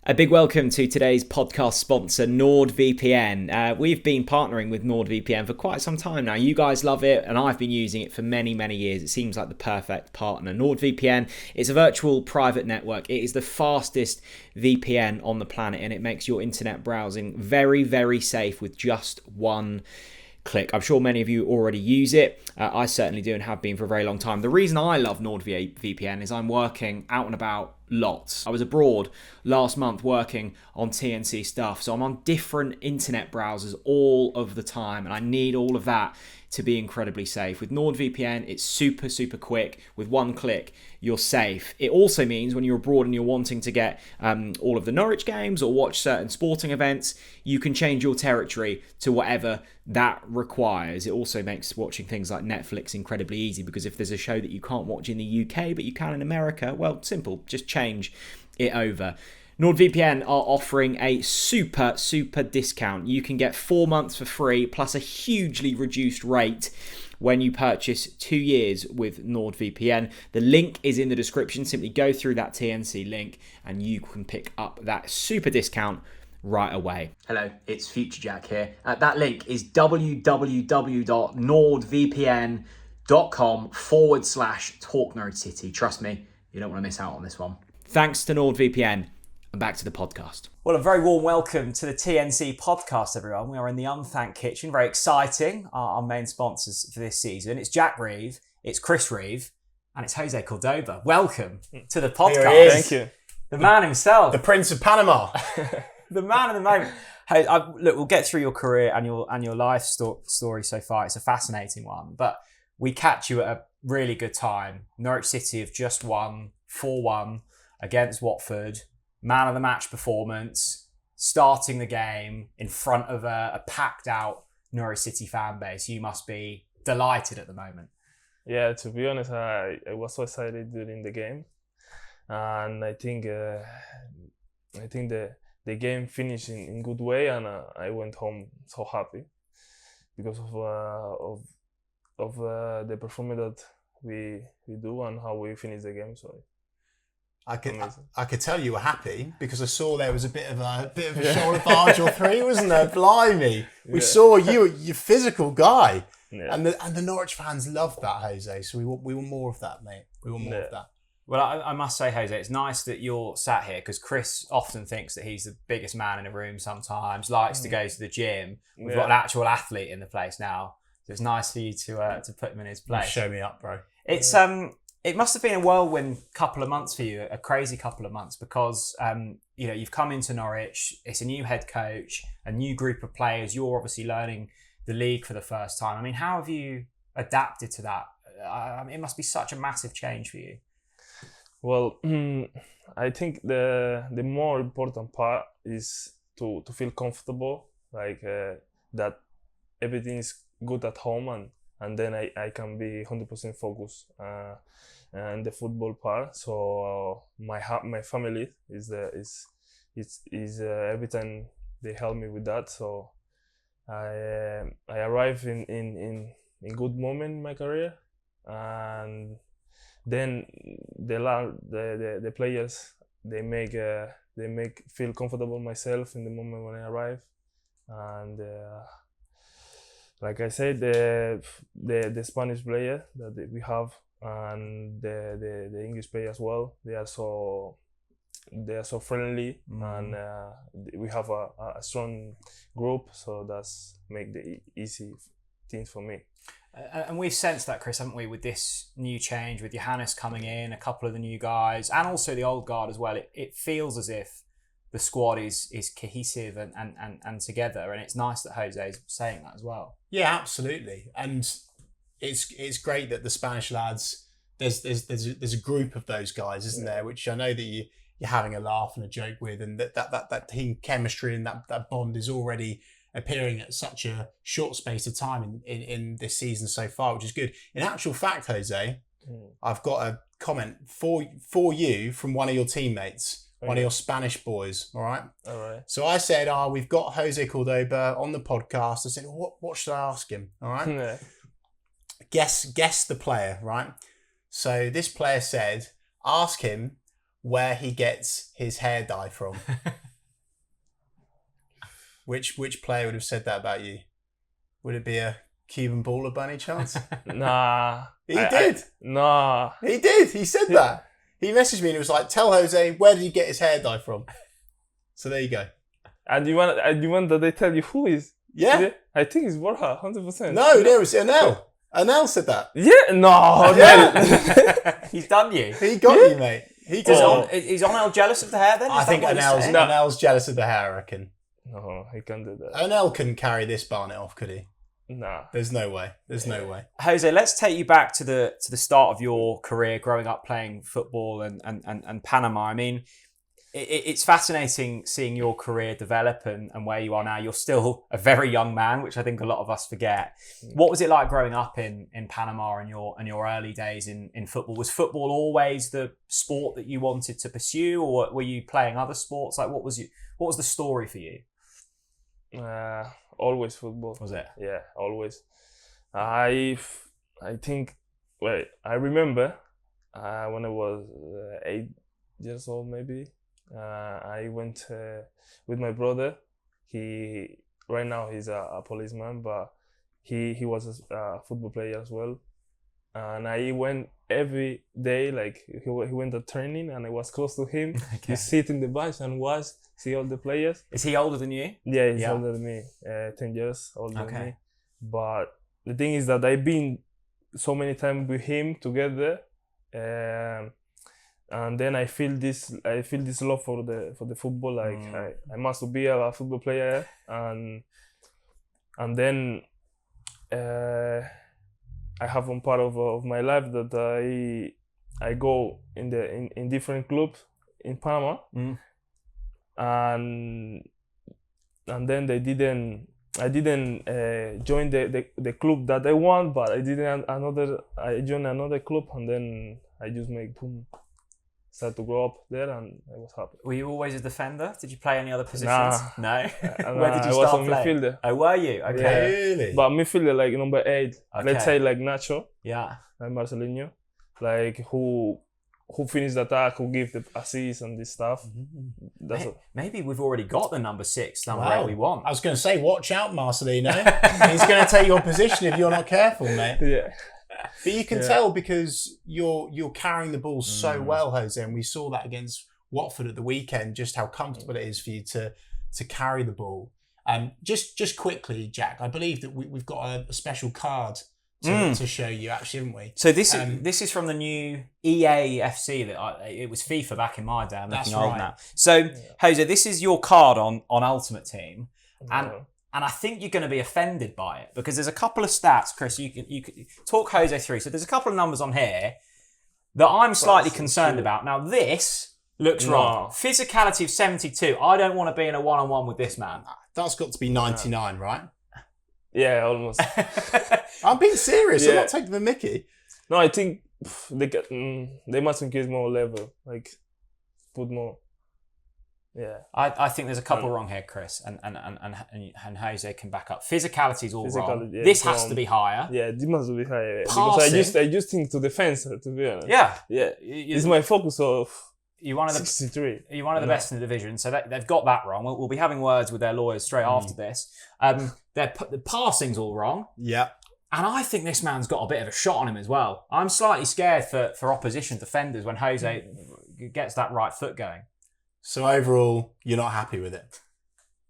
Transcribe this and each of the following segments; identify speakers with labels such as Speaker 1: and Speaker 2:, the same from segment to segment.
Speaker 1: A big welcome to today's podcast sponsor, NordVPN. We've been partnering with NordVPN for quite some time now. You guys love it, and I've been using it for many, many years. It seems like the perfect partner. NordVPN is a virtual private network. It is the fastest VPN on the planet, and it makes your internet browsing very, very safe with just one click. I'm sure many of you already use it. I certainly do and have been for a very long time. The reason I love NordVPN is I'm working out and about lots. I was abroad last month working on TNC stuff, so I'm on different internet browsers all of the time, and I need all of that to be incredibly safe. With NordVPN, it's super, super quick. With one click, you're safe. It also means when you're abroad and you're wanting to get all of the Norwich games or watch certain sporting events, you can change your territory to whatever that requires. It also makes watching things like Netflix incredibly easy, because if there's a show that you can't watch in the UK but you can in America, well, simple, just change it over. NordVPN are offering a super discount. You can get 4 months for free plus a hugely reduced rate when you purchase 2 years with NordVPN. The link is in the description. Simply go through that TNC link and you can pick up that super discount right away. Hello, it's Future Jack here. That link is www.nordvpn.com/TalkNorwichCity. Trust me, you don't want to miss out on this one. Thanks to NordVPN. And back to the podcast. Well, a very warm welcome to the TNC podcast, everyone. We are in the Unthanked Kitchen. Very exciting. Our main sponsors for this season. It's Jack Reeve, it's Chris Reeve, and it's José Córdoba. Welcome to the podcast.
Speaker 2: Here he is. Thank you.
Speaker 1: The man himself.
Speaker 2: The Prince of Panama.
Speaker 1: The man of the moment. Hey, look, we'll get through your career and your life story so far. It's a fascinating one. But we catch you at a really good time. Norwich City have just won 4-1 against Watford. Man of the match performance, starting the game in front of a packed out Norwich City fan base. You must be delighted at the moment.
Speaker 2: Yeah, to be honest, I was so excited during the game, and I think the game finished in good way, and I went home so happy because of the performance that we do and how we finish the game. So.
Speaker 3: I could tell you were happy because I saw there was a bit of a shoulder barge or three, wasn't there? Blimey, we saw you're physical guy, and the Norwich fans loved that, Jose. So we want more of that, mate. We want more of that.
Speaker 1: Well, I must say, Jose, it's nice that you're sat here because Chris often thinks that he's the biggest man in the room. Sometimes likes to go to the gym. We've got an actual athlete in the place now, so it's nice for you to put him in his place.
Speaker 3: Show me up, bro.
Speaker 1: It's It must have been a whirlwind couple of months for you, a crazy couple of months, because you've come into Norwich. It's a new head coach, a new group of players. You're obviously learning the league for the first time. I mean, how have you adapted to that? It must be such a massive change for you.
Speaker 2: Well, I think the more important part is to feel comfortable, like that everything is good at home, and then I can be 100% focused and the football part. So my family is every time they help me with that. So I arrive in good moment in my career, and then the players they make feel comfortable myself in the moment when I arrive, and. Like I said, the Spanish player that we have and the English player as well, they are so friendly, and we have a strong group, so that's make the easy things for me.
Speaker 1: And we've sensed that, Chris, haven't we, with this new change, with Johannes coming in, a couple of the new guys, and also the old guard as well. It feels as if the squad is cohesive and together, and it's nice that Jose is saying that as well.
Speaker 3: Yeah, absolutely, and it's great that the Spanish lads. There's a group of those guys, isn't there? Which I know that you're having a laugh and a joke with, and that team chemistry and that bond is already appearing at such a short space of time in this season so far, which is good. In actual fact, Jose, I've got a comment for you from one of your teammates. One of your Spanish boys, all right?
Speaker 2: All right.
Speaker 3: So I said, we've got José Córdoba on the podcast. I said, what should I ask him, all right?
Speaker 2: Yeah.
Speaker 3: Guess the player, right? So this player said, ask him, where he gets his hair dye from. Which player would have said that about you? Would it be a Cuban baller by any chance?
Speaker 2: Nah.
Speaker 3: He did.
Speaker 2: Nah.
Speaker 3: He did. He said that. He messaged me and he was like, "Tell Jose, where did he get his hair dye from?" So there you go.
Speaker 2: And you want that they tell you who is?
Speaker 3: Yeah.
Speaker 2: I think it's Borja, 100%.
Speaker 3: No, there was Anel. Anel said that.
Speaker 2: Yeah. No.
Speaker 3: Yeah.
Speaker 4: He's done you.
Speaker 3: He got you, mate. He got you.
Speaker 4: Is Onel jealous of the hair then?
Speaker 3: I think Anel's jealous of the hair, I reckon.
Speaker 2: No, he can't do that.
Speaker 3: Anel couldn't carry this Barnet off, could he?
Speaker 2: Nah.
Speaker 3: There's no way.
Speaker 4: Jose, let's take you back to the start of your career, growing up playing football and Panama. I mean, it's fascinating seeing your career develop and where you are now. You're still a very young man, which I think a lot of us forget. What was it like growing up in Panama and your early days in football? Was football always the sport that you wanted to pursue, or were you playing other sports? Like, what was the story for you?
Speaker 2: Always football.
Speaker 4: Was it?
Speaker 2: Yeah, always. I think. Wait, I remember when I was 8 years old, maybe. I went with my brother. Right now he's a policeman, but he was a football player as well. And I went every day. Like he went to training, and I was close to him.
Speaker 4: Okay.
Speaker 2: He sit in the bench and see all the players.
Speaker 4: Is he older than you?
Speaker 2: Yeah, he's older than me. 10 years older than me. But the thing is that I've been so many times with him together, and then I feel this love for the football. Like I must be a football player, and then I have one part of my life that I go in different clubs in Panama, and then I didn't join the club that I want, but I joined another club, and then I just start to grow up there, and I was happy.
Speaker 4: Were you always a defender? Did you play any other positions?
Speaker 2: Nah.
Speaker 4: No?
Speaker 2: And,
Speaker 4: Where did you
Speaker 2: I was
Speaker 4: start
Speaker 2: a
Speaker 4: playing?
Speaker 2: midfielder.
Speaker 4: Oh, were you? Okay.
Speaker 2: Yeah.
Speaker 3: Really?
Speaker 2: But midfielder, like number 8.
Speaker 4: Okay.
Speaker 2: Let's say like Nacho
Speaker 4: Yeah.
Speaker 2: and Marcelinho, like who finish the attack, who give the assist and this stuff. That's
Speaker 4: Maybe we've already got the number 6, number
Speaker 3: Wow.
Speaker 4: 8 we want.
Speaker 3: I was going to say, watch out, Marcelino. He's going to take your position if you're not careful, mate.
Speaker 2: yeah.
Speaker 3: But you can tell because you're carrying the ball so well, Jose, and we saw that against Watford at the weekend, just how comfortable it is for you to carry the ball. Just quickly, Jack, I believe that we've got a special card to show you, actually, haven't we?
Speaker 4: So this is from the new EA FC it was FIFA back in my day. I'm looking old now. So Jose, this is your card on Ultimate Team, and I think you're going to be offended by it because there's a couple of stats, Chris. You can talk Jose through. So there's a couple of numbers on here that I'm slightly concerned about. Now this looks wrong. Physicality of 72. I don't want to be in a one-on-one with this man.
Speaker 3: That's got to be 99, right?
Speaker 2: Yeah, almost.
Speaker 3: I'm being serious.
Speaker 2: Yeah.
Speaker 3: I'm not taking the mickey.
Speaker 2: No, I think they must increase more level, like put more. Yeah,
Speaker 4: I think there's a couple wrong here, Chris, and Jose can back up. Physicality's all wrong.
Speaker 2: Yeah,
Speaker 4: this has to be higher.
Speaker 2: Yeah, this must be higher
Speaker 4: Passing.
Speaker 2: because I just think to defense, to be honest.
Speaker 4: Yeah,
Speaker 2: yeah. It's my focus of.
Speaker 4: You're one of the
Speaker 2: 63.
Speaker 4: You're one of the best in the division, so they've got that wrong. We'll be having words with their lawyers straight after this. The passing's all wrong.
Speaker 3: Yeah.
Speaker 4: And I think this man's got a bit of a shot on him as well. I'm slightly scared for opposition defenders when Jose gets that right foot going.
Speaker 3: So overall, you're not happy with it?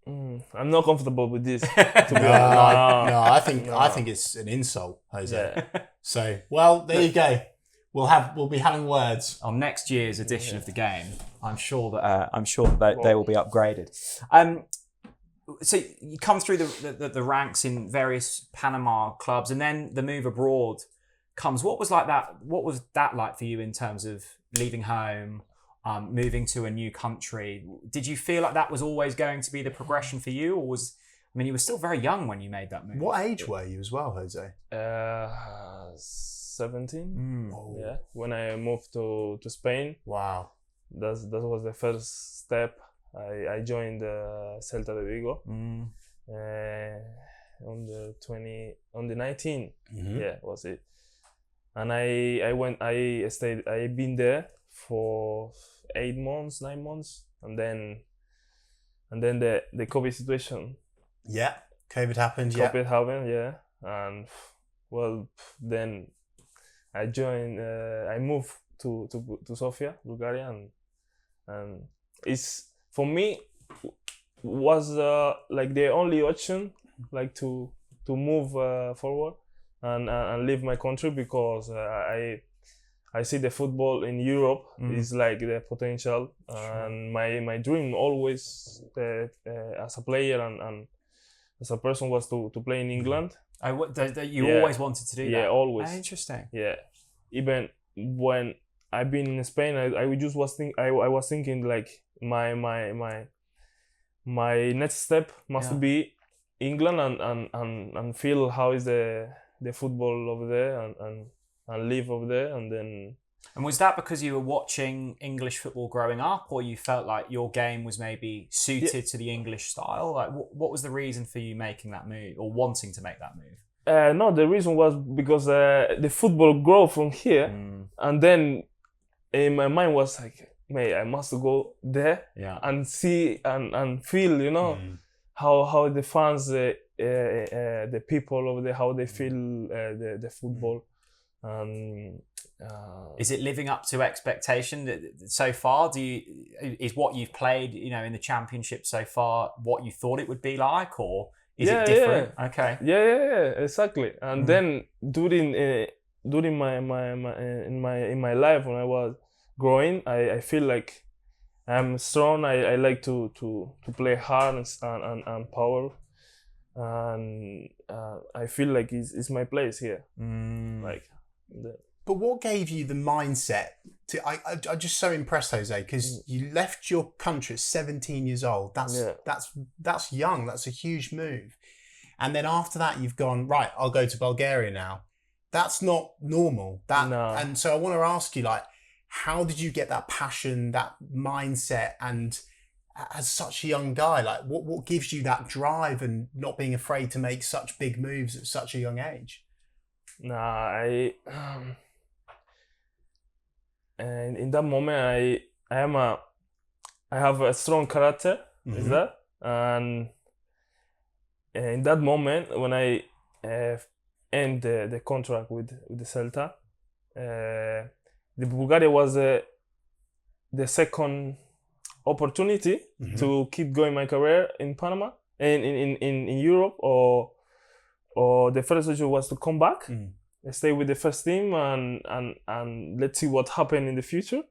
Speaker 2: I'm not comfortable with this.
Speaker 3: I think it's an insult, Jose.
Speaker 2: Yeah.
Speaker 3: So, well, there you go. We'll be having words
Speaker 4: on next year's edition of the game. I'm sure that they will be upgraded. So you come through the ranks in various Panama clubs, and then the move abroad comes. What was that like for you in terms of leaving home, moving to a new country? Did you feel like that was always going to be the progression for you, or you were still very young when you made that move?
Speaker 3: What age were you as well, Jose?
Speaker 2: 17. Yeah, when I moved to Spain.
Speaker 3: Wow,
Speaker 2: that was the first step. I joined Celta de Vigo on the 19. Yeah, was it? And I went. I stayed. I've been there for 8 months, 9 months, and then the COVID situation.
Speaker 3: Yeah, COVID happened.
Speaker 2: COVID happened, yeah, and well, then I joined. I moved to Sofia, Bulgaria, and it's for me was like the only option, like to move forward and leave my country, because I see the football in Europe is like the potential, and my dream always as a player and as a person was to play in England.
Speaker 4: You always wanted to do that?
Speaker 2: Yeah, always.
Speaker 4: Interesting.
Speaker 2: Yeah, even when I've been in Spain, I was thinking like my next step must be England and feel how is the football over there and live over there, and then.
Speaker 4: And was that because you were watching English football growing up, or you felt like your game was maybe suited to the English style? Like, what was the reason for you making that move or wanting to make that move?
Speaker 2: No, the reason was because the football grew from here, and then in my mind was like, mate, I must go there and see and feel, you know, how the fans, the people over there, how they feel the football.
Speaker 4: Is it living up to expectation so far? Is what you've played, you know, in the championship so far what you thought it would be like, or is it different?
Speaker 2: Yeah.
Speaker 4: Okay.
Speaker 2: Yeah, exactly. And then during my life when I was growing, I feel like I'm strong. I like to play hard and power, and I feel like it's my place here.
Speaker 3: But what gave you the mindset to? I'm just so impressed, Jose, because you left your country at 17 years old. That's young. That's a huge move. And then after that, you've gone, right, I'll go to Bulgaria now. That's not normal. And so I want to ask you, like, how did you get that passion, that mindset, and as such a young guy, like, what gives you that drive and not being afraid to make such big moves at such a young age?
Speaker 2: And in that moment, I have a strong character. Is that? And in that moment, when I end the contract with the Celta, the Bulgaria was the second opportunity to keep going my career in Panama and in Europe, or the first option was to come back. Stay with the first team and let's see what happened in the future,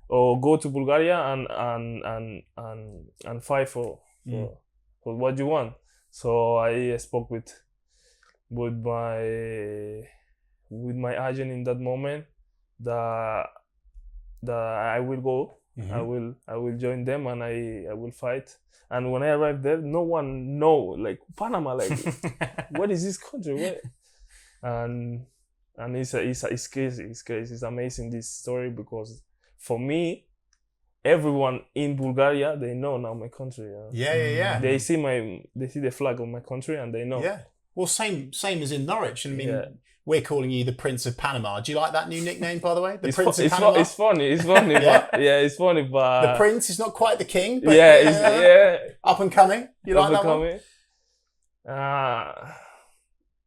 Speaker 2: or go to Bulgaria and fight for what you want. So I spoke with my agent in that moment that I will go. I will join them and I will fight. And when I arrived there, no one know, like, Panama, like what is this country? And it's crazy. It's amazing, this story, because for me, everyone in Bulgaria, they know now my country.
Speaker 3: Yeah.
Speaker 2: They see the flag of my country and they know.
Speaker 3: Yeah. Well, same as in Norwich. I mean, we're calling you the Prince of Panama. Do you like that new nickname, by the way? The Prince of Panama.
Speaker 2: It's funny. It's funny, but
Speaker 3: the Prince is not quite the king. But up and coming. You like that one?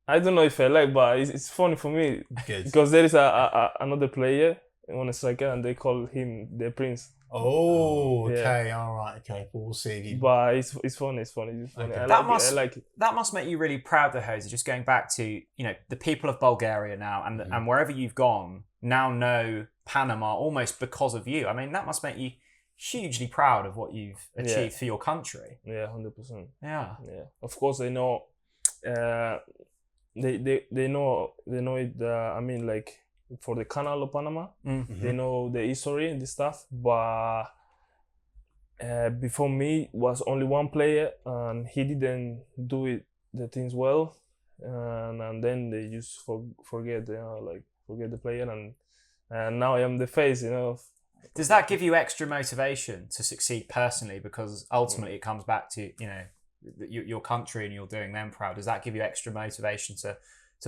Speaker 2: I don't know if I like, but it's funny for me.
Speaker 3: Good.
Speaker 2: Because there is another player on a striker, and they call him the Prince.
Speaker 3: Oh, okay, all right, okay. We'll see if you.
Speaker 2: But it's funny. It's funny.
Speaker 3: Okay.
Speaker 2: I like it.
Speaker 4: That must make you really proud, though, Jose. Just going back to, you know, the people of Bulgaria now, and wherever you've gone now know Panama almost because of you. I mean, that must make you hugely proud of what you've achieved for your country.
Speaker 2: Yeah, 100%.
Speaker 4: Yeah.
Speaker 2: Of course, they know. They know it. I mean, like, for the Canal of Panama, they know the history and the stuff. But before me was only one player, and he didn't do the things well, and then they just forget the player, and now I am the face, you know.
Speaker 4: Does that give you extra motivation to succeed personally? Because ultimately, it comes back to, you know, your country, and you're doing them proud. Does that give you extra motivation to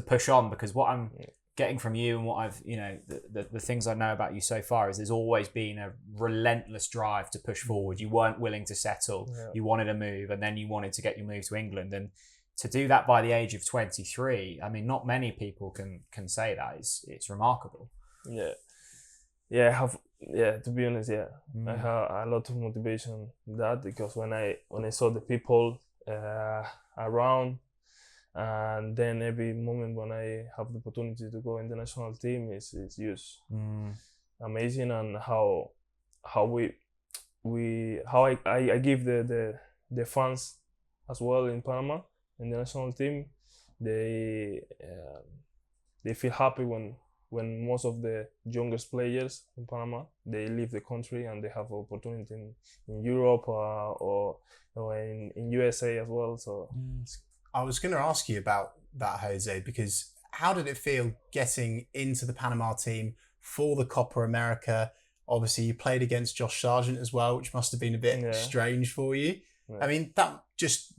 Speaker 4: push on? Because what I'm getting from you and what I've, the things I know about you so far is there's always been a relentless drive to push forward. You weren't willing to settle. Yeah. You wanted a move, and then you wanted to get your move to England. And to do that by the age of 23, I mean, not many people can say that. It's remarkable.
Speaker 2: To be honest, I have a lot of motivation in that, because when I saw the people around, and then every moment when I have the opportunity to go in the national team is just amazing, and how I give the fans as well in Panama in the national team, they feel happy when most of the youngest players in Panama, they leave the country and they have opportunity in Europe or in USA as well. So
Speaker 3: I was going to ask you about that, Jose, because how did it feel getting into the Panama team for the Copa America? Obviously, you played against Josh Sargent as well, which must have been a bit strange for you. Yeah. I mean, that just...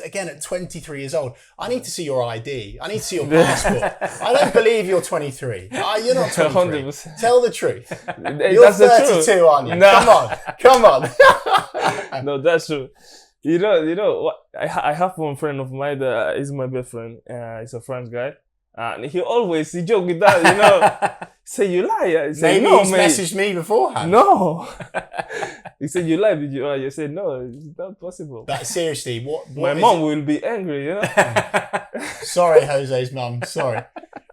Speaker 3: Again, at 23 years old, I need to see your ID. I need to see your passport. I don't believe you're 23. You're not 23. 100%. Tell the truth. You're 32, aren't you? No. Come on.
Speaker 2: No, that's true. You know what? I have one friend of mine that is my best friend. He's a French guy. And he joke with that, Say, you lie. I say,
Speaker 3: maybe
Speaker 2: no,
Speaker 3: he's messaged me beforehand.
Speaker 2: No. He said, you lie, did you? I said, no, it's not possible.
Speaker 3: But seriously, what
Speaker 2: my mom will be angry,
Speaker 3: Sorry, Jose's mum, sorry.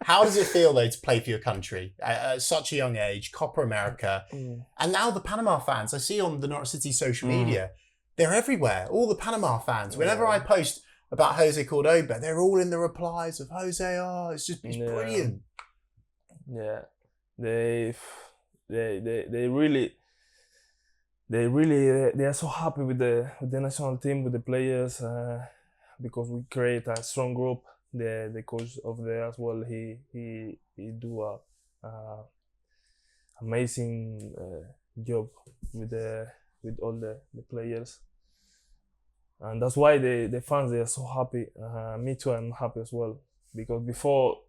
Speaker 3: How does it feel, though, to play for your country at such a young age, Copa America, and now the Panama fans, I see on the Norwich City social media, they're everywhere, all the Panama fans. Whenever I post about José Córdoba, they're all in the replies of Jose. It's brilliant.
Speaker 2: Yeah, they are so happy with the national team, with the players, because we create a strong group. The coach of there as well, he do a amazing job with all the players. And that's why the fans, they are so happy. Me too, I'm happy as well. Because before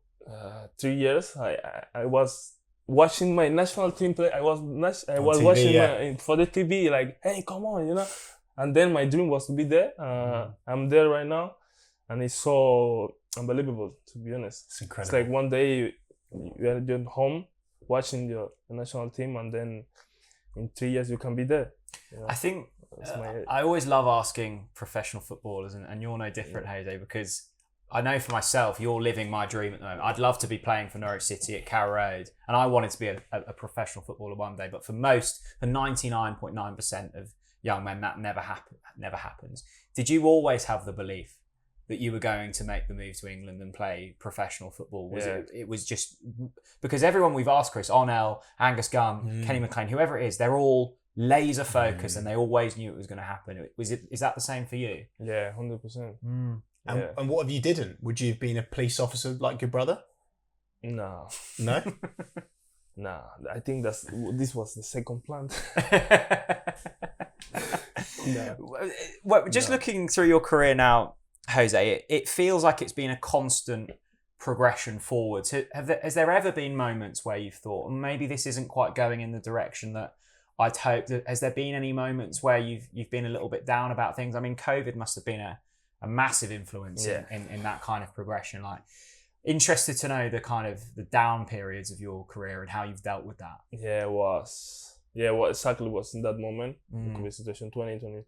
Speaker 2: 3 years, I was watching my national team play. I was TV, watching for the TV, like, hey, come on, And then my dream was to be there. I'm there right now. And it's so unbelievable, to be honest.
Speaker 3: It's incredible.
Speaker 2: It's like one day you are just home watching the national team, and then in 3 years you can be there.
Speaker 4: I think I always love asking professional footballers, and you're no different, Jose, because I know for myself, you're living my dream at the moment. I'd love to be playing for Norwich City at Carrow Road, and I wanted to be a professional footballer one day. But for 99.9% of young men, that never happens. Did you always have the belief that you were going to make the move to England and play professional football? It was just because everyone we've asked, Chris, Onel, Angus Gunn, Kenny McLean, whoever it is, they're all laser focused and they always knew it was going to happen. Is that the same for you?
Speaker 2: Yeah, 100%.
Speaker 3: And what if you didn't? Would you have been a police officer like your brother?
Speaker 2: No.
Speaker 3: No?
Speaker 2: No, I think this was the second plan.
Speaker 4: Well, just looking through your career now, Jose, it feels like it's been a constant progression forwards. Has there ever been moments where you've thought, maybe this isn't quite going in the direction that I'd hoped? Has there been any moments where you've been a little bit down about things? I mean, COVID must have been a massive influence in that kind of progression. Like, interested to know the kind of the down periods of your career and how you've dealt with that.
Speaker 2: Yeah, it was. Yeah, what exactly was in that moment, COVID situation 2020.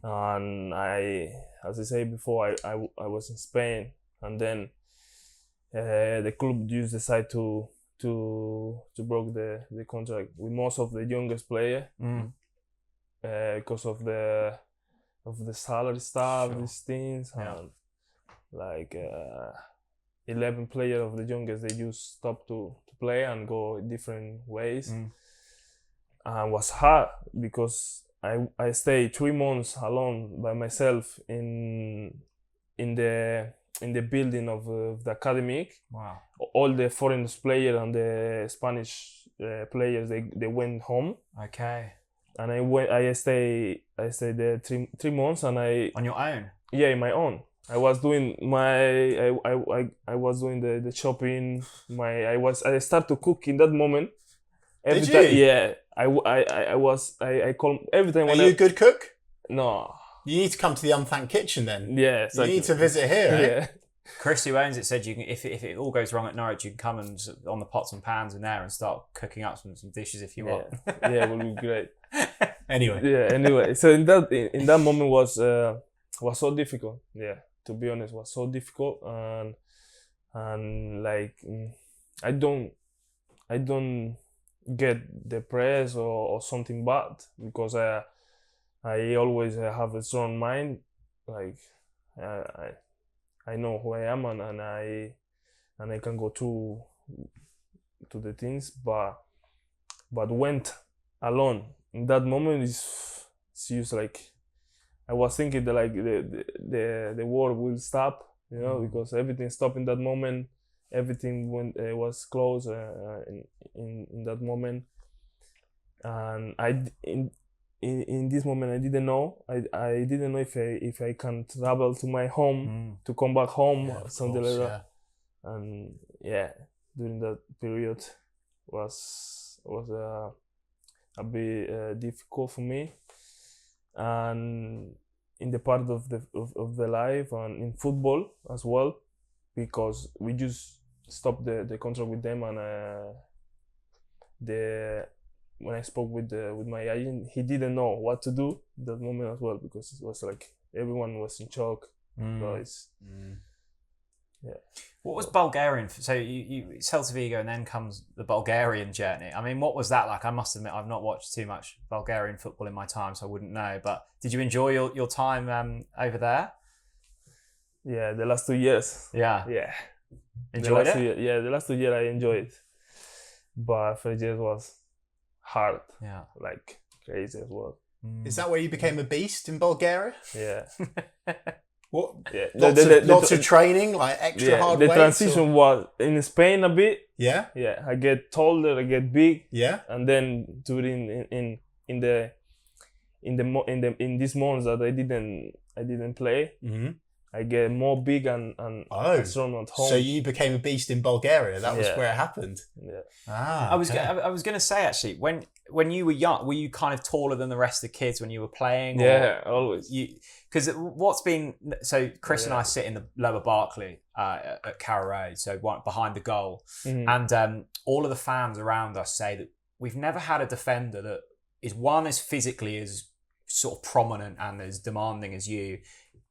Speaker 2: And as I said before, I was in Spain, and then the club just decided to broke the contract with most of the youngest player because of the salary stuff, these things, and like 11 players of the youngest, they just stopped to play and go different ways. And it was hard because I stayed 3 months alone by myself in the building of the academic.
Speaker 3: Wow!
Speaker 2: All the foreign players and the Spanish players, they went home.
Speaker 4: Okay.
Speaker 2: And I stayed there 3 months, and I
Speaker 4: on your own.
Speaker 2: Yeah, in my own. I was doing I was doing the shopping. I start to cook in that moment. Every
Speaker 3: Did
Speaker 2: time,
Speaker 3: you?
Speaker 2: yeah. I call every time
Speaker 3: Are
Speaker 2: when
Speaker 3: you a good cook?
Speaker 2: no.
Speaker 3: You need to come to the Unthanked Kitchen then.
Speaker 2: Yeah,
Speaker 3: You
Speaker 2: exactly.
Speaker 3: need to visit here, eh?
Speaker 2: Yeah.
Speaker 4: Chris, who owns it, said you can, if it all goes wrong at Norwich, you can come and on the pots and pans in there and start cooking up some dishes if you want.
Speaker 2: Yeah, it will be great.
Speaker 3: Anyway.
Speaker 2: Yeah. Anyway, so in that moment was so difficult. Yeah, to be honest, was so difficult, and like I don't get depressed or something bad because I always have a strong mind. Like I know who I am and I can go to the things, but went alone in that moment is just like I was thinking that like the world will stop, because everything stopped in that moment. Everything was closed in that moment, and in this moment I didn't know. I didn't know if I can travel to my home to come back home or something like that. And yeah, during that period was a bit difficult for me, and in the part of the life and in football as well, because we just stopped the contract with them, and when I spoke with my agent, he didn't know what to do that moment as well, because it was like everyone was in shock. Guys. Yeah.
Speaker 4: What was Bulgarian? So you Celta Vigo, and then comes the Bulgarian journey. I mean, what was that like? I must admit, I've not watched too much Bulgarian football in my time, so I wouldn't know. But did you enjoy your time over there?
Speaker 2: Yeah, the last 2 years.
Speaker 4: Yeah.
Speaker 2: Yeah.
Speaker 4: Enjoyed it?
Speaker 2: The last 2 years I enjoyed, but first year was hard.
Speaker 4: Yeah.
Speaker 2: Like crazy as well.
Speaker 3: Is that where you became a beast in Bulgaria?
Speaker 2: Yeah.
Speaker 3: What?
Speaker 2: Yeah.
Speaker 3: Lots of training, like extra hard
Speaker 2: The
Speaker 3: weights?
Speaker 2: transition was in Spain a bit.
Speaker 3: Yeah.
Speaker 2: Yeah. I get taller, I get big.
Speaker 3: Yeah.
Speaker 2: And then during in these months that I didn't play, I get more big and strong at home.
Speaker 3: So you became a beast in Bulgaria. That was where it happened.
Speaker 2: Yeah.
Speaker 3: Ah.
Speaker 4: I was going to say actually, when you were young, were you kind of taller than the rest of the kids when you were playing?
Speaker 2: Yeah, always.
Speaker 4: Because Chris and I sit in the lower Barclay at Carrow Road, so behind the goal, and all of the fans around us say that we've never had a defender that is as physically as sort of prominent and as demanding as you,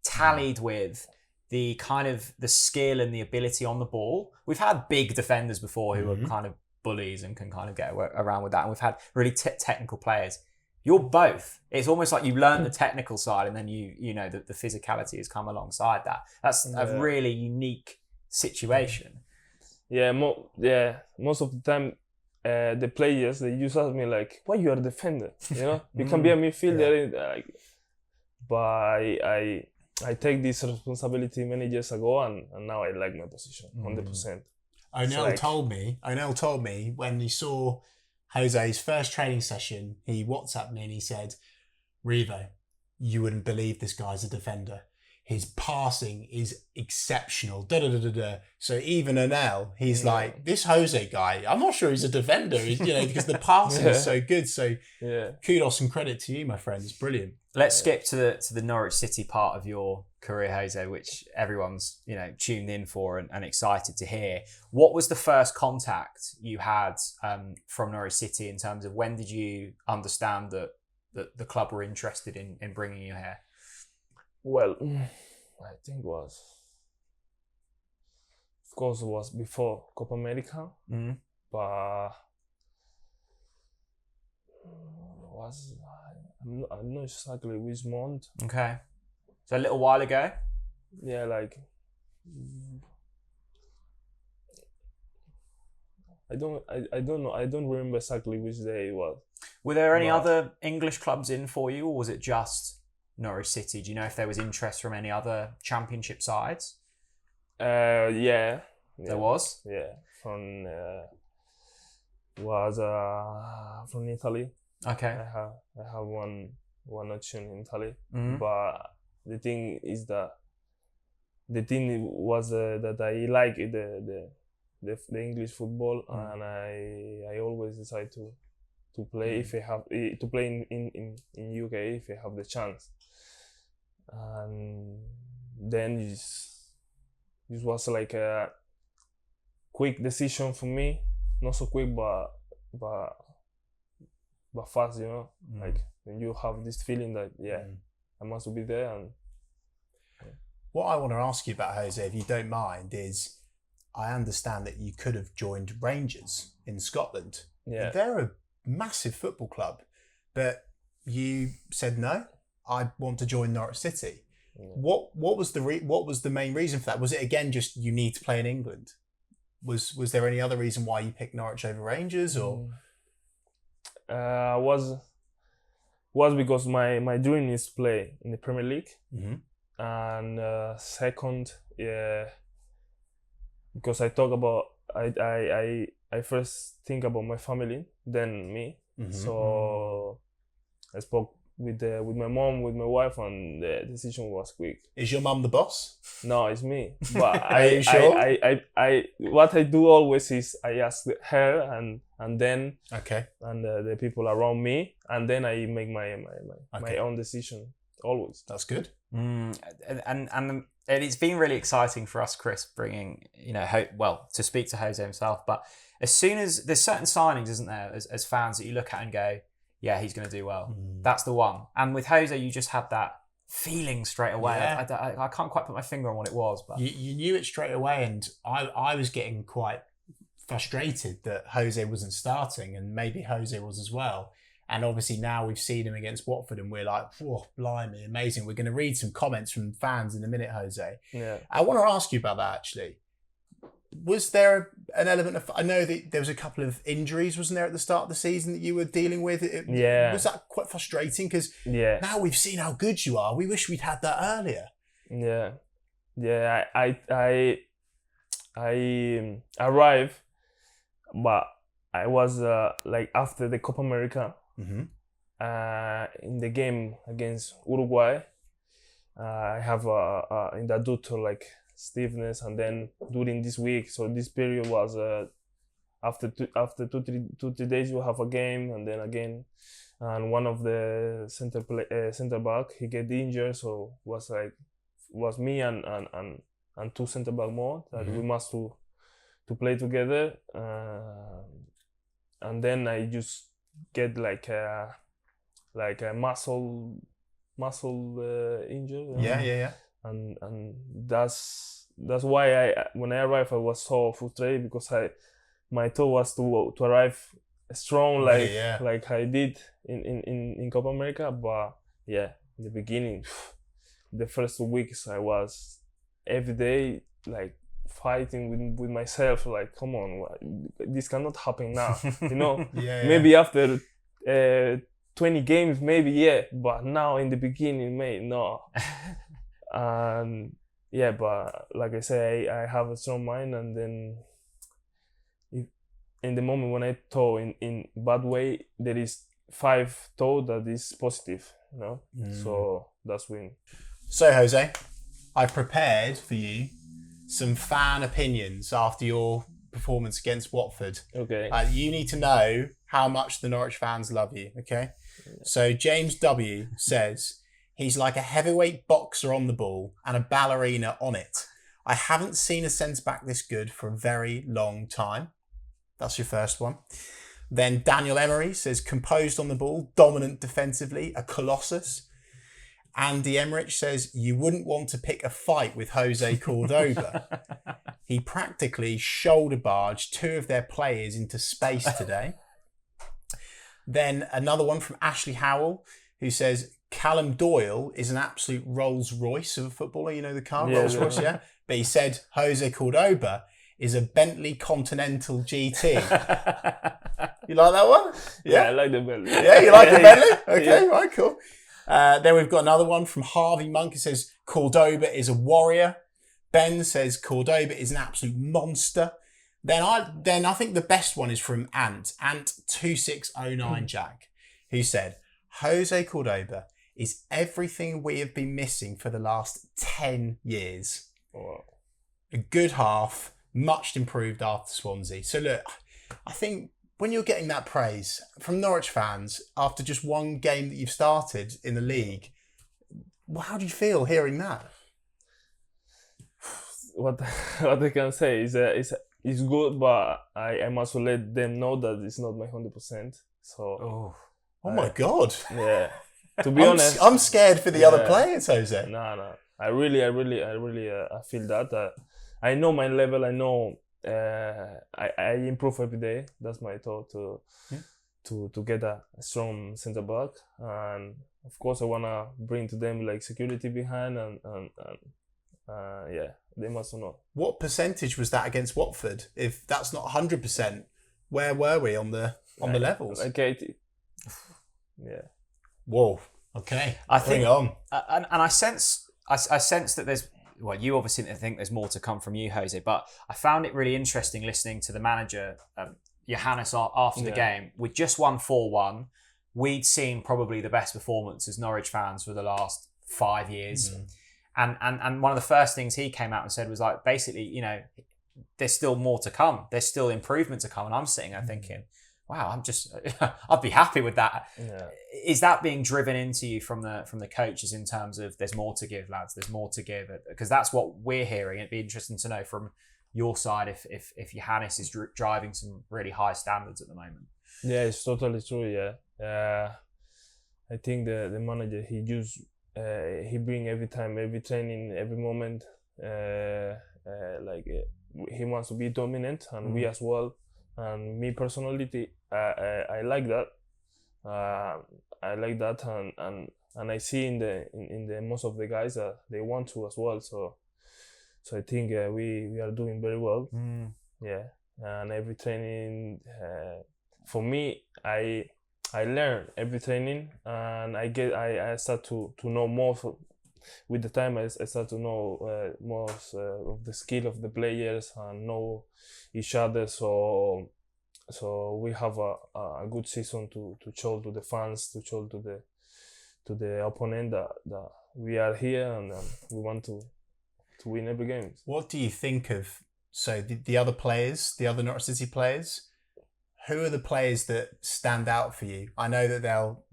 Speaker 4: tallied with the kind of the skill and the ability on the ball. We've had big defenders before who are kind of bullies and can kind of get around with that, and we've had really technical players. You're both. It's almost like you learn the technical side, and then the physicality has come alongside that. That's a really unique situation.
Speaker 2: Yeah, most of the time, the players, they just ask me like, "Why you are a defender? You can be a midfielder." But I take this responsibility many years ago, and now I like my position 100%.
Speaker 3: Onel told me when he saw Jose's first training session, he WhatsApped me and he said, "Revo, you wouldn't believe this guy's a defender. His passing is exceptional." So even Onel, he's like, this Jose guy, I'm not sure he's a defender, because the passing is so good. So kudos and credit to you, my friend. It's brilliant.
Speaker 4: Let's skip to the Norwich City part of your career, Jose, which everyone's tuned in for and excited to hear. What was the first contact you had from Norwich City in terms of when did you understand that the club were interested in bringing you here?
Speaker 2: Well, I think it was before Copa America, but I'm not exactly which month.
Speaker 4: Okay, so a little while ago.
Speaker 2: Yeah, like I don't know. I don't remember exactly which day it was.
Speaker 4: Were there any other English clubs in for you, or was it just Norwich City? Do you know if there was interest from any other championship sides?
Speaker 2: Yeah.
Speaker 4: There was?
Speaker 2: Yeah. From Italy.
Speaker 4: Okay.
Speaker 2: I have one option in Italy. But the thing is that the thing was that I like the English football, and I always decide to play if I have to play in UK if I have the chance. And then this was like a quick decision for me, not so quick, but fast, you know. Like when you have this feeling that I must be there. And
Speaker 3: what I want to ask you about, Jose, if you don't mind, is I understand that you could have joined Rangers in Scotland.
Speaker 2: Yeah,
Speaker 3: they're a massive football club, but you said no. I want to join Norwich City. Yeah. What was the main reason for that? Was it again just you need to play in England? Was there any other reason why you picked Norwich over Rangers, or?
Speaker 2: Was because my dream is to play in the Premier League, and second, because I talk about I first think about my family, then me. So I spoke with my mom, with my wife, and the decision was quick.
Speaker 3: Is your mum the boss?
Speaker 2: No, it's me. But
Speaker 3: sure?
Speaker 2: What I do always is I ask her and then and the people around me, and then I make my own decision always.
Speaker 3: That's good.
Speaker 4: And it's been really exciting for us, Chris, bringing to speak to Jose himself. But as soon as there's certain signings, isn't there, as fans that you look at and go, yeah, he's going to do well. That's the one. And with Jose, you just had that feeling straight away.
Speaker 3: Yeah.
Speaker 4: I can't quite put my finger on what it was, but
Speaker 3: you knew it straight away. And I was getting quite frustrated that Jose wasn't starting, and maybe Jose was as well. And obviously now we've seen him against Watford, and we're like, oh, blimey, amazing. We're going to read some comments from fans in a minute, Jose.
Speaker 2: Yeah.
Speaker 3: I want to ask you about that, actually. Was there an element of... I know that there was a couple of injuries, wasn't there, at the start of the season that you were dealing with? Was that quite frustrating? Because now we've seen how good you are. We wish we'd had that earlier.
Speaker 2: Yeah. Yeah, I arrived, but I was like after the Copa America, in the game against Uruguay, I have in the adductor like stiffness, and then during this week, so this period was after two, 3 days you have a game, and then again, and one of the center back he get injured, so was me and two center back more that we must to play together, and then I just get like a muscle injury.
Speaker 3: Yeah.
Speaker 2: And that's why when I arrived I was so frustrated, because my thought was to arrive strong like I did in Copa America, but in the beginning, the first 2 weeks I was every day like fighting with myself, like, come on, this cannot happen now, you know. Maybe after 20 games, maybe, but now in the beginning, no. And but like I say, I have a strong mind, and then in the moment when I thought in bad way, there is 5 thought that is positive, you know. So that's when.
Speaker 3: So Jose, I've prepared for you some fan opinions after your performance against Watford.
Speaker 2: Okay.
Speaker 3: You need to know how much the Norwich fans love you, okay? So James W. says, he's like a heavyweight boxer on the ball and a ballerina on it. I haven't seen a centre-back this good for a very long time. That's your first one. Then Daniel Emery says, composed on the ball, dominant defensively, a colossus. Andy Emmerich says, you wouldn't want to pick a fight with José Córdoba. He practically shoulder barged 2 of their players into space today. Then another one from Ashley Howell, who says, Callum Doyle is an absolute Rolls Royce of a footballer. You know the car, Rolls Royce, yeah? But he said José Córdoba is a Bentley Continental GT. You like that one?
Speaker 2: Yeah, I like the Bentley.
Speaker 3: Yeah, you like the Bentley? Okay, right, cool. Then we've got another one from Harvey Monk. It says Cordoba is a warrior. Ben says Cordoba is an absolute monster. Then I think the best one is from Ant2609 Jack, who said José Córdoba is everything we have been missing for the last 10 years.
Speaker 2: Wow.
Speaker 3: A good half, much improved after Swansea. So look, I think when you're getting that praise from Norwich fans after just one game that you've started in the league, well, how do you feel hearing that?
Speaker 2: What I can say is it's good, but I must let them know that it's not my 100%. So
Speaker 3: Oh my God!
Speaker 2: yeah, to be honest,
Speaker 3: I'm scared for the other players, Jose.
Speaker 2: No. I really I feel that. I know my level. I know I improve every day. That's my thought to get a strong centre back, and of course I wanna bring to them like security behind and yeah, they must know.
Speaker 3: What percentage was that against Watford? If that's not 100%, where were we on the levels?
Speaker 2: Like 80. Yeah.
Speaker 3: Whoa. Okay.
Speaker 4: I think,
Speaker 3: bring on.
Speaker 4: And I sense that there's. Well, you obviously think there's more to come from you, Jose, but I found it really interesting listening to the manager, Johannes, after the game. We just won 4-1. We'd seen probably the best performance as Norwich fans for the last 5 years. And one of the first things he came out and said was like, basically, you know, there's still more to come. There's still improvement to come. And I'm sitting there thinking, wow, I'd be happy with that. Yeah. Is that being driven into you from the coaches in terms of there's more to give, lads, there's more to give? Because that's what we're hearing. It'd be interesting to know from your side if Johannes is driving some really high standards at the moment.
Speaker 2: Yeah, it's totally true, yeah. I think the manager, he bring every time, every training, every moment, he wants to be dominant, and we as well. And me personality, I like that. I like that, and I see in the most of the guys that they want to as well. So I think we are doing very well. Yeah, and every training, for me, I learn every training, and I start to know more. With the time, I start to know more of the skill of the players and know each other. So we have a good season to show to the fans, to show to the opponent that we are here and we want to win every game.
Speaker 3: What do you think of the other players, the other Norwich City players? Who are the players that stand out for you? I know that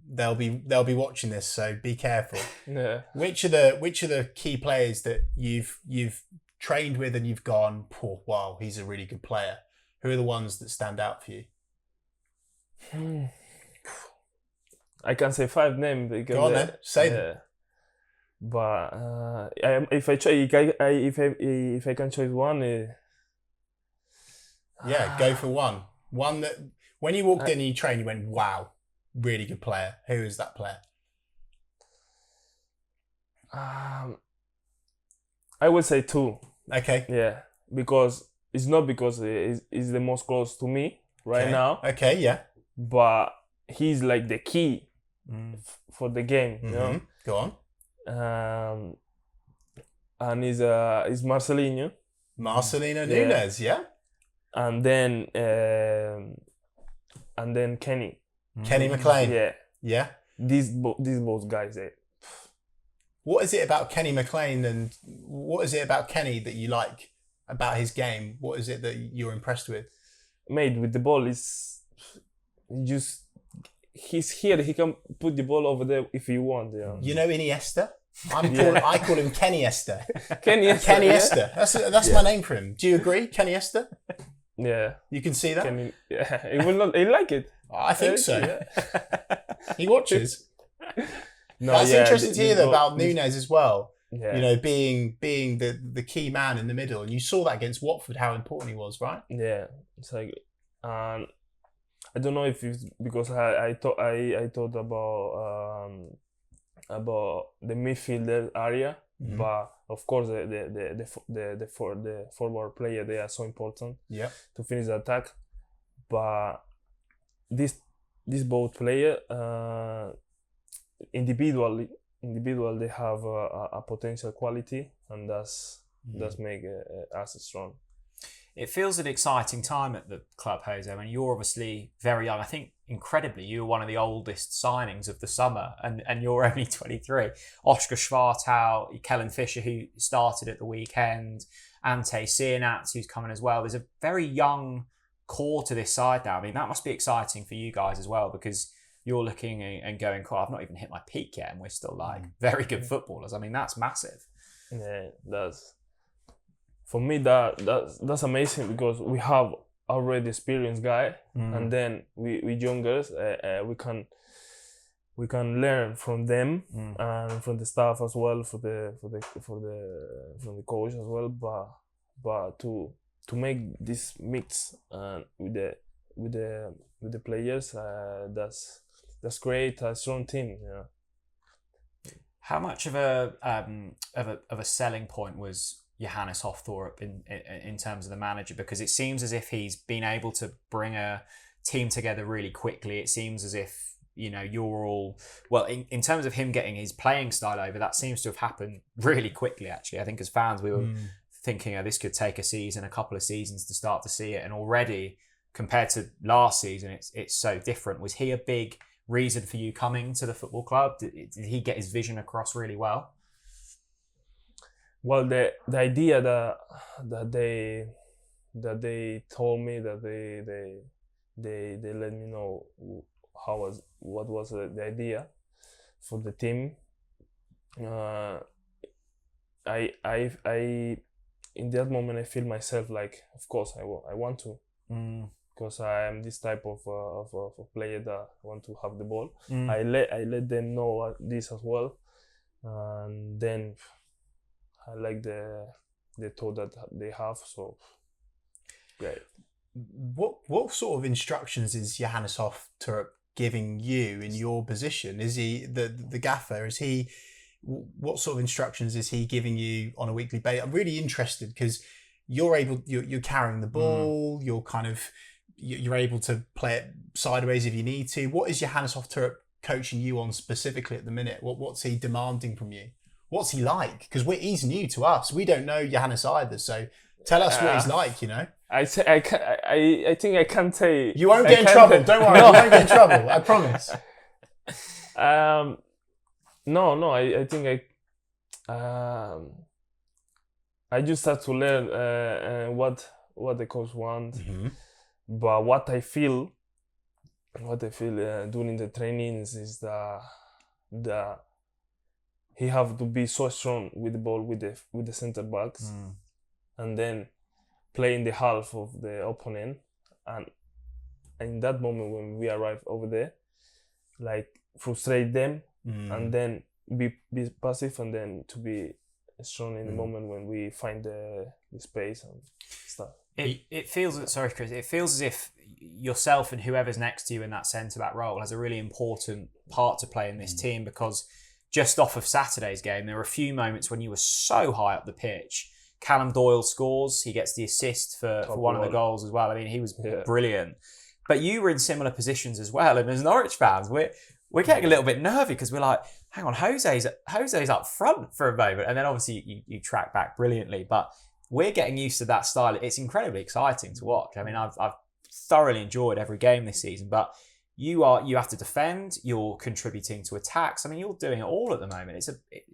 Speaker 3: they'll be watching this, so be careful.
Speaker 2: Yeah.
Speaker 3: Which are the key players that you've trained with and you've gone, oh, wow, he's a really good player? Who are the ones that stand out for you?
Speaker 2: I can say 5 names.
Speaker 3: Go on then, say them.
Speaker 2: But if I can choose one,
Speaker 3: yeah, go for one. One that when you walked in and you trained, you went, wow, really good player. Who is that player?
Speaker 2: I would say 2.
Speaker 3: Okay.
Speaker 2: Yeah, because it's not because he's the most close to me right now.
Speaker 3: Okay, yeah.
Speaker 2: But he's like the key for the game, you know?
Speaker 3: Go on.
Speaker 2: And he's Marcelinho.
Speaker 3: Marcelino Nunes, yeah.
Speaker 2: And then Kenny.
Speaker 3: Kenny McLean.
Speaker 2: Yeah.
Speaker 3: Yeah.
Speaker 2: These both guys.
Speaker 3: What is it about Kenny McLean and what is it about Kenny that you like about his game? What is it that you're impressed with?
Speaker 2: Mate, with the ball he's here. He can put the ball over there if you want. Yeah.
Speaker 3: You know Iniesta? I call him Kenny Esther.
Speaker 2: Kenny
Speaker 3: Esther. That's my name for him. Do you agree, Kenny Esther?
Speaker 2: Yeah.
Speaker 3: You can see that?
Speaker 2: He will not. He like it.
Speaker 3: I think so. Yeah. He watches.
Speaker 2: No,
Speaker 3: That's interesting to hear about Nunes as well. Yeah. You know, being the key man in the middle, and you saw that against Watford how important he was, right?
Speaker 2: Yeah, it's like, I don't know if it's because I thought about the midfielder area, but of course the forward player, they are so important.
Speaker 3: Yeah. To
Speaker 2: finish the attack, but this both player individually they have a potential quality, and that's make us strong.
Speaker 4: It feels an exciting time at the club, Jose. I mean, you're obviously very young. I think incredibly, you were one of the oldest signings of the summer, and you're only 23. Oscar Schwartau, Kellen Fisher, who started at the weekend, Ante Cianats, who's coming as well. There's a very young core to this side now. I mean, that must be exciting for you guys as well, because you're looking and going, "Cool, I've not even hit my peak yet, and we're still like very good footballers." I mean, that's massive.
Speaker 2: Yeah, that's for me. That's amazing, because we have already experienced guy, and then we youngers, we can learn from them and from the staff as well, from the coach as well. But to make this mix with the players, that's great. A strong team. Yeah.
Speaker 4: How much of a selling point was Johannes Hofthorpe in terms of the manager? Because it seems as if he's been able to bring a team together really quickly. It seems as if, you're all, well, in terms of him getting his playing style over, that seems to have happened really quickly, actually. I think as fans, we were thinking, this could take a couple of seasons to start to see it. And already, compared to last season, it's so different. Was he a big reason for you coming to the football club? Did he get his vision across really well?
Speaker 2: Well, the idea that they told me, that they let me know what was the idea for the team. I in that moment I feel myself like, of course I want to, because I am this type of player that want to have the ball. I let them know this as well, and then I like the thought that they have. So great.
Speaker 3: What sort of instructions is Johannes Hofthorpe giving you in your position? Is he the gaffer? Is he, what sort of instructions is he giving you on a weekly basis? I'm really interested, because you're carrying the ball. You're able to play it sideways if you need to. What is Johannes Hofthorpe coaching you on specifically at the minute? What's he demanding from you? What's he like? Because he's new to us. We don't know Johannes either. So tell us what he's like.
Speaker 2: I think I can't say.
Speaker 3: You won't get in trouble. Don't worry. You won't get in trouble. I promise.
Speaker 2: No. I think I just have to learn what the coach wants. But what I feel during the trainings is that he have to be so strong with the ball, with the center backs, and then play in the half of the opponent, and in that moment when we arrive over there, like frustrate them, and then be passive, and then to be strong in the moment when we find the space and stuff.
Speaker 4: It feels, sorry Chris, it feels as if yourself and whoever's next to you in that centre back role has a really important part to play in this team, because just off of Saturday's game, there were a few moments when you were so high up the pitch. Callum Doyle scores, he gets the assist for one of the goals as well. I mean, he was brilliant. But you were in similar positions as well, and as Norwich fans, we're getting a little bit nervy, because we're like, hang on, Jose's up front for a moment, and then obviously you track back brilliantly. But we're getting used to that style. It's incredibly exciting to watch. I mean, I've thoroughly enjoyed every game this season, but you have to defend, you're contributing to attacks. I mean, you're doing it all at the moment.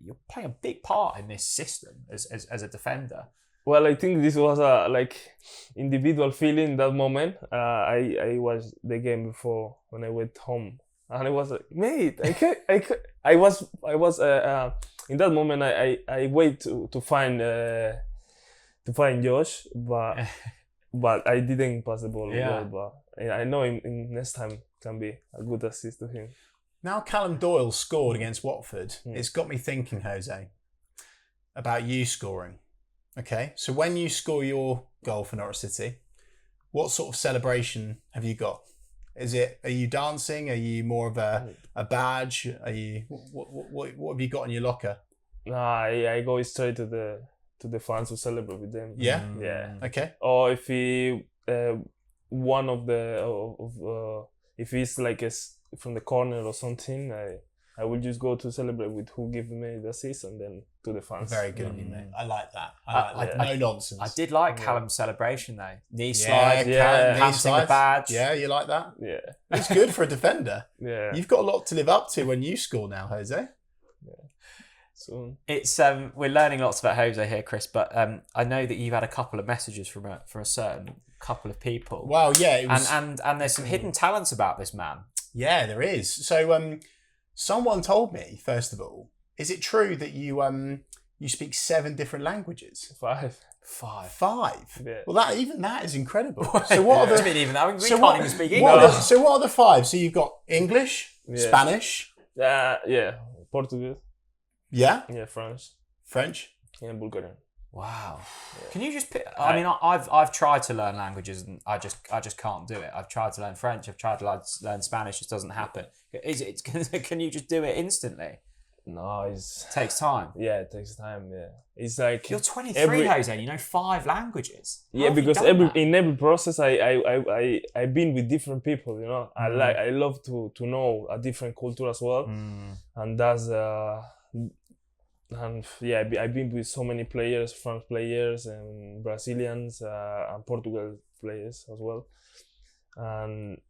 Speaker 4: You're playing a big part in this system as a defender.
Speaker 2: Well, I think this was a individual feeling that moment. I watched the game before when I went home, and I was like, mate, I was in that moment. I wait to find Josh, but I didn't pass the ball well. But I know in next time can be a good assist to him.
Speaker 3: Now Callum Doyle scored against Watford. It's got me thinking, Jose, about you scoring. Okay, so when you score your goal for Norwich City, what sort of celebration have you got? Are you dancing? Are you more of a badge? Are you what have you got in your locker?
Speaker 2: I go straight to the fans to celebrate with them.
Speaker 3: Yeah.
Speaker 2: Yeah.
Speaker 3: Okay.
Speaker 2: Or if he one of the if it's like from the corner or something, I will just go to celebrate with who gave me the assist and then to the fans.
Speaker 3: Very good of you, mate. I like that. I like that. No nonsense.
Speaker 4: I did like Callum's celebration though. Knee
Speaker 3: Yeah,
Speaker 4: slide,
Speaker 2: yeah.
Speaker 4: passing the badge.
Speaker 3: Yeah, you like that?
Speaker 2: Yeah.
Speaker 3: It's good for a defender.
Speaker 2: Yeah.
Speaker 3: You've got a lot to live up to when you score now, Jose.
Speaker 2: Soon.
Speaker 4: It's we're learning lots about Jose here, Chris, but I know that you've had a couple of messages from a certain couple of people.
Speaker 3: Wow, yeah. It was,
Speaker 4: and there's some hidden talents about this man.
Speaker 3: yeah, there is. So someone told me, first of all, is it true that you speak 7 different languages?
Speaker 2: 5.
Speaker 3: 5?
Speaker 2: Yeah.
Speaker 3: Well, that is incredible. So what are
Speaker 4: I
Speaker 3: the...
Speaker 4: mean, even that, we
Speaker 3: So
Speaker 4: can't even speak
Speaker 3: what
Speaker 4: English.
Speaker 3: so what are the 5? So you've got English,
Speaker 2: Yeah.
Speaker 3: Spanish,
Speaker 2: Yeah. Portuguese.
Speaker 3: yeah,
Speaker 2: Yeah. French.
Speaker 3: French.
Speaker 2: Yeah. Bulgarian.
Speaker 4: Wow. Can you just pick, I mean, I've tried to learn languages and I just can't do it. I've tried to learn French, I've tried to learn Spanish, it just doesn't happen. Can you just do it instantly?
Speaker 2: No,
Speaker 4: It takes time.
Speaker 2: it takes time. Yeah. It's like
Speaker 4: You're 23, Jose, and you know 5 languages. How
Speaker 2: yeah,
Speaker 4: have you
Speaker 2: because
Speaker 4: done that?
Speaker 2: in every process I've been with different people, you know. I love to know a different culture as well. And that's and yeah, I've been with so many players, French players and Brazilians and Portugal players as well. And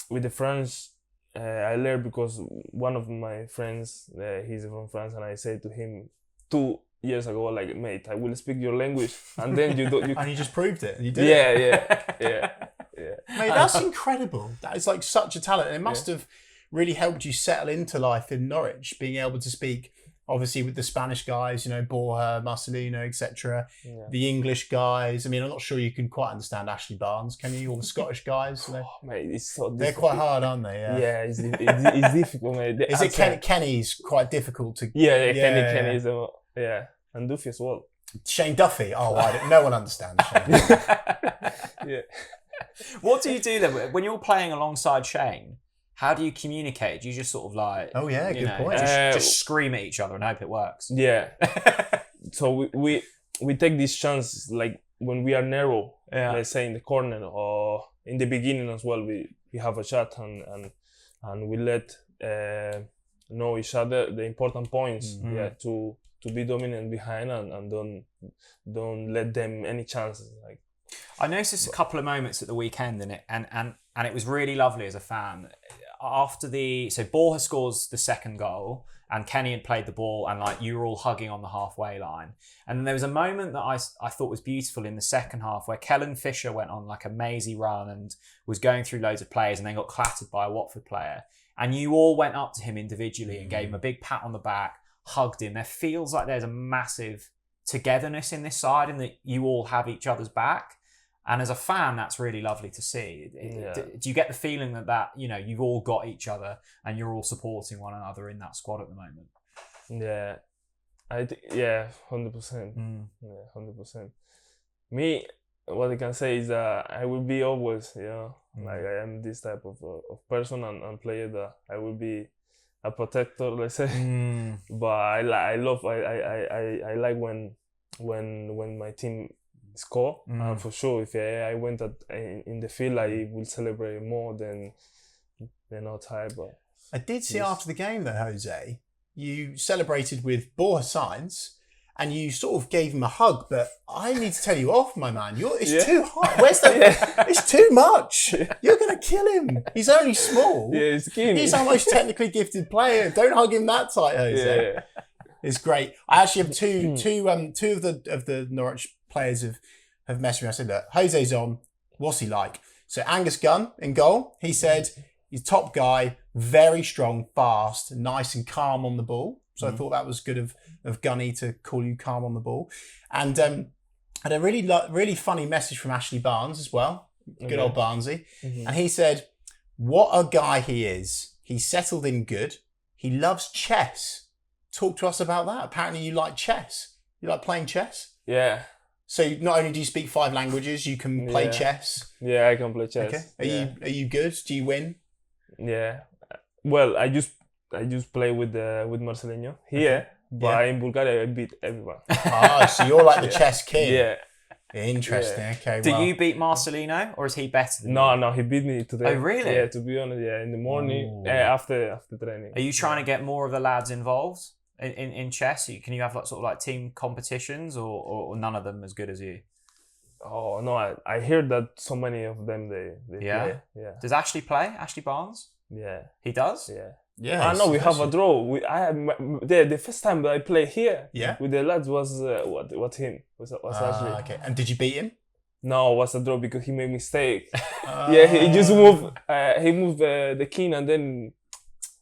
Speaker 2: with the French, I learned because one of my friends, he's from France, and I said to him 2 years ago, like, mate, I will speak your language, and then you don't.
Speaker 3: And you just proved it. And you did it.
Speaker 2: Yeah.
Speaker 3: Mate, that's incredible. That is like such a talent. And it must have really helped you settle into life in Norwich, being able to speak, obviously, with the Spanish guys, you know, Borja, Marcelino, etc.
Speaker 2: Yeah.
Speaker 3: The English guys. I mean, I'm not sure you can quite understand Ashley Barnes, can you? Or the Scottish guys?
Speaker 2: Oh, mate, it's so
Speaker 3: They're
Speaker 2: difficult.
Speaker 3: quite hard, aren't they? Yeah.
Speaker 2: Yeah, it's difficult, mate.
Speaker 3: Is it Kenny's quite difficult to...
Speaker 2: Yeah,
Speaker 3: Yeah.
Speaker 2: Kenny is and Duffy as well.
Speaker 3: Shane Duffy? Oh, no one understands Shane Duffy.
Speaker 2: Yeah.
Speaker 4: What do you do then when you're playing alongside Shane? How do you communicate? Do you just sort of like,
Speaker 3: Oh, yeah,
Speaker 4: you
Speaker 3: good
Speaker 4: know,
Speaker 3: point.
Speaker 4: just scream at each other and hope it works?
Speaker 2: Yeah. So we take these chances, like when we are narrow, let's say in the corner or in the beginning as well. We have a chat and we let know each other the important points.
Speaker 3: Mm-hmm.
Speaker 2: Yeah, to be dominant behind and don't let them any chances. Like
Speaker 4: I noticed a couple of moments at the weekend in it, and it was really lovely as a fan. After Borja scores the second goal, and Kenny had played the ball, and like you were all hugging on the halfway line. And then there was a moment that I thought was beautiful in the second half, where Kellen Fisher went on like a mazy run and was going through loads of players, and then got clattered by a Watford player. And you all went up to him individually and gave him a big pat on the back, hugged him. There feels like there's a massive togetherness in this side, and that you all have each other's back. And as a fan, that's really lovely to see. Do you get the feeling that you know you've all got each other and you're all supporting one another in that squad at the moment?
Speaker 2: yeah, 100%. Yeah, 100%. Me, what I can say is that I will be always, you know, like I am this type of person and player that I will be a protector, let's say. But I like when my team score, and for sure if I went in the field, I will celebrate more than outside. But
Speaker 3: I did see after the game though, Jose, you celebrated with Borja Sainz and you sort of gave him a hug, but I need to tell you off, my man. It's too hot. Where's that? It's too much. You're going to kill him. He's only small.
Speaker 2: yeah, it's skinny.
Speaker 3: He's our most technically gifted player. Don't hug him that tight, Jose.
Speaker 2: yeah.
Speaker 3: It's great. I actually have two of the Norwich players have messaged me. I said, look, Jose's on. What's he like? So Angus Gunn in goal. He said he's top guy, very strong, fast, nice and calm on the ball. So I thought that was good of Gunny to call you calm on the ball. And had a really funny message from Ashley Barnes as well. Good old Barnesy. And he said, what a guy he is. He's settled in good. He loves chess. Talk to us about that. Apparently you like chess. You like playing chess?
Speaker 2: Yeah.
Speaker 3: So not only do you speak 5 languages, you can play chess.
Speaker 2: Yeah, I can play chess.
Speaker 3: Okay. Are you good? Do you win?
Speaker 2: Yeah. Well, I just play with Marcelino here, but in Bulgaria I beat everyone.
Speaker 3: So you're like the chess king.
Speaker 2: Yeah.
Speaker 3: Interesting. Okay.
Speaker 4: Do
Speaker 3: well,
Speaker 4: you beat Marcelino, or is he better than you?
Speaker 2: No, he beat me today.
Speaker 4: Oh, really?
Speaker 2: Yeah, to be honest, yeah, in the morning,
Speaker 3: Ooh.
Speaker 2: after training.
Speaker 4: Are you trying to get more of the lads involved in chess? Can you have like sort of like team competitions, or none of them as good as you?
Speaker 2: Oh no, I heard that so many of them they
Speaker 4: Yeah?
Speaker 2: play. Yeah,
Speaker 4: Does Ashley play? Ashley Barnes?
Speaker 2: yeah,
Speaker 4: He does?
Speaker 2: yeah.
Speaker 3: yeah.
Speaker 2: I know we have a
Speaker 3: especially-
Speaker 2: draw. The first time that I played here
Speaker 3: Yeah.
Speaker 2: with the lads was what him was Ashley.
Speaker 3: Okay. And did you beat him?
Speaker 2: No, it was a draw because he made mistake. Yeah, he just moved. He moved the king, and then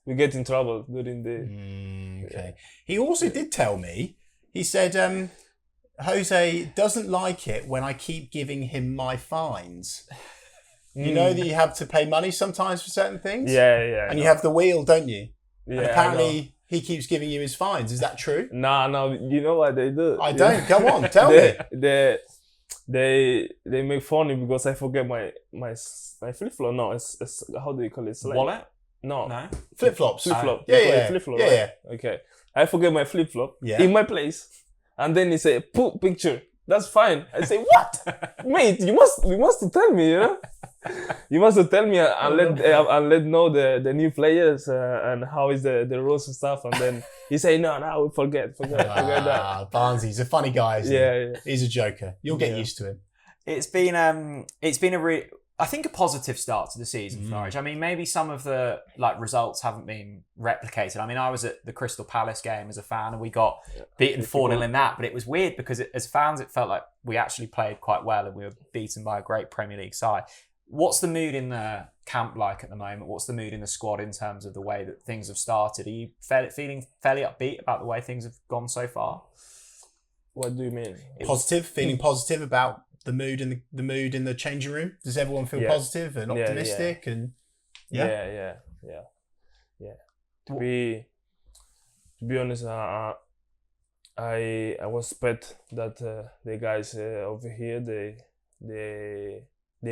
Speaker 2: we get in trouble during the.
Speaker 3: Okay. He also did tell me. He said, Jose doesn't like it when I keep giving him my fines. You know that you have to pay money sometimes for certain things.
Speaker 2: Yeah.
Speaker 3: And you have the wheel, don't you?
Speaker 2: Yeah,
Speaker 3: And
Speaker 2: I know.
Speaker 3: apparently he keeps giving you his fines. Is that true?
Speaker 2: No, you know what they do?
Speaker 3: I don't. Go on, tell me.
Speaker 2: They make funny because I forget my flip flop. No, it's how do you call it? It's like,
Speaker 4: Wallet?
Speaker 2: No,
Speaker 4: No.
Speaker 3: Flip flops.
Speaker 2: flip flop.
Speaker 3: Yeah.
Speaker 2: Flip flop.
Speaker 3: Yeah,
Speaker 2: right?
Speaker 3: yeah.
Speaker 2: Okay, I forget my flip flop
Speaker 3: Yeah.
Speaker 2: in my place, and then he say put picture. That's fine. I say what, mate? You must tell me. You know, you must tell me and let know the new players and how is the rules and stuff. And then he say no, we forget that.
Speaker 3: Ah, Barnsley's a funny guy. Isn't he?
Speaker 2: Yeah.
Speaker 3: He's a joker. You'll get
Speaker 2: Yeah.
Speaker 3: used to him.
Speaker 4: It's been I think a positive start to the season for Norwich. I mean, maybe some of the like results haven't been replicated. I mean, I was at the Crystal Palace game as a fan, and we got beaten 4-0 in that. But it was weird because as fans, it felt like we actually played quite well, and we were beaten by a great Premier League side. What's the mood in the camp like at the moment? What's the mood in the squad in terms of the way that things have started? Are you feeling fairly upbeat about the way things have gone so far?
Speaker 2: What do you mean?
Speaker 3: Feeling positive about the mood in the changing room. Does everyone feel
Speaker 2: Yeah.
Speaker 3: positive and
Speaker 2: Yeah,
Speaker 3: optimistic? And
Speaker 2: Yeah. To be honest, I was expect that the guys over here they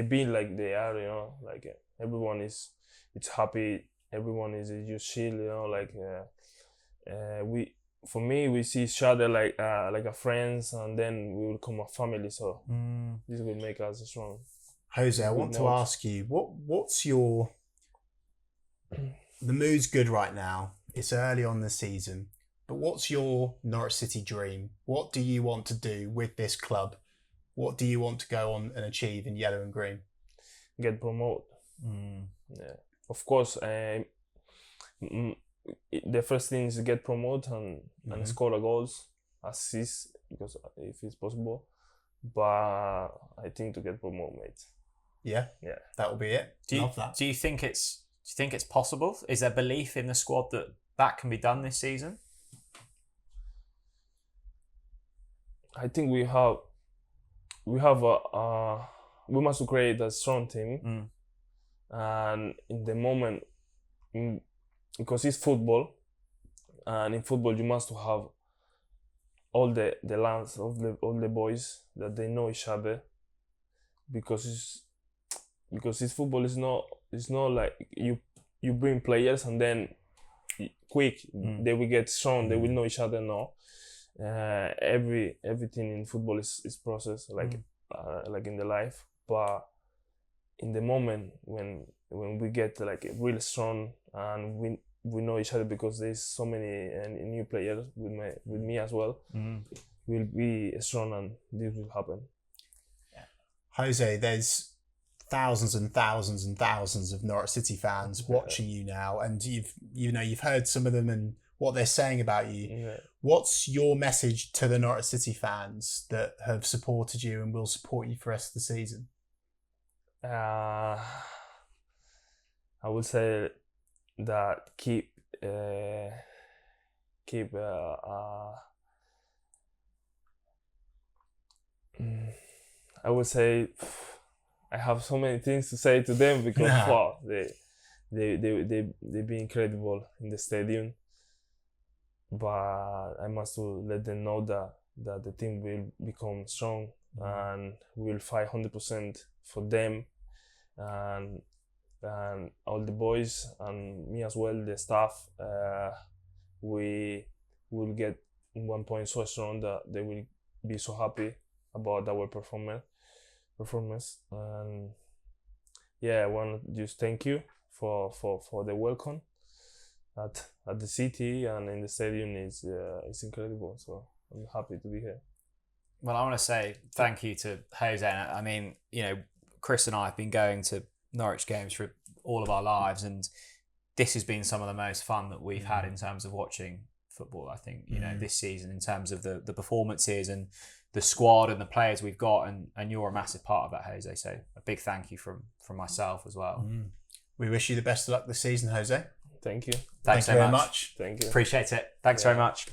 Speaker 2: be like they are, you know, like everyone it's happy, everyone is just chill, you know, like we see each other like a friends, and then we will become a family. So this will make us strong.
Speaker 3: Jose, I want to ask you, what's your the mood's good right now. It's early on the season, but what's your Norwich City dream? What do you want to do with this club? What do you want to go on and achieve in yellow and green?
Speaker 2: Get promoted. Yeah. Of course, the first thing is to get promoted and score the goals, assist, because if it's possible. But I think to get promoted, mate.
Speaker 3: Yeah, that will be it. Love that.
Speaker 4: Do you think it's possible? Is there belief in the squad that can be done this season?
Speaker 2: I think we must create a strong team, and in the moment, because it's football, and in football you must have all the lads, all the boys that they know each other, because it's football. It's not like you bring players and then quick they will get strong. They will know each other now. Everything in football is process like in the life, but in the moment when we get like really strong and we know each other, because there's so many new players with me as well, we'll be strong and this will happen.
Speaker 3: Jose, there's thousands and thousands and thousands of Norwich City fans watching you now, and you've heard some of them and what they're saying about you.
Speaker 2: Yeah.
Speaker 3: What's your message to the Norwich City fans that have supported you and will support you for the rest of the season?
Speaker 2: I would say that keep I would say I have so many things to say to them, because wow, they be incredible in the stadium, but I must let them know that the team will become strong and we'll fight 100% for them, and all the boys and me as well, the staff, we will get 1 point so strong that they will be so happy about our performance. And yeah, I want to just thank you for the welcome at the city and in the stadium. Is incredible. So I'm happy to be here.
Speaker 4: Well, I want to say thank you to Jose. I mean, Chris and I have been going to Norwich games for all of our lives, and this has been some of the most fun that we've had in terms of watching football. I think, this season, in terms of the performances and the squad and the players we've got, and you're a massive part of that, Jose. So a big thank you from myself as well.
Speaker 3: We wish you the best of luck this season, Jose.
Speaker 2: Thank you.
Speaker 4: Thanks
Speaker 3: Thank you very much.
Speaker 2: Thank you.
Speaker 4: Appreciate it. Thanks very much.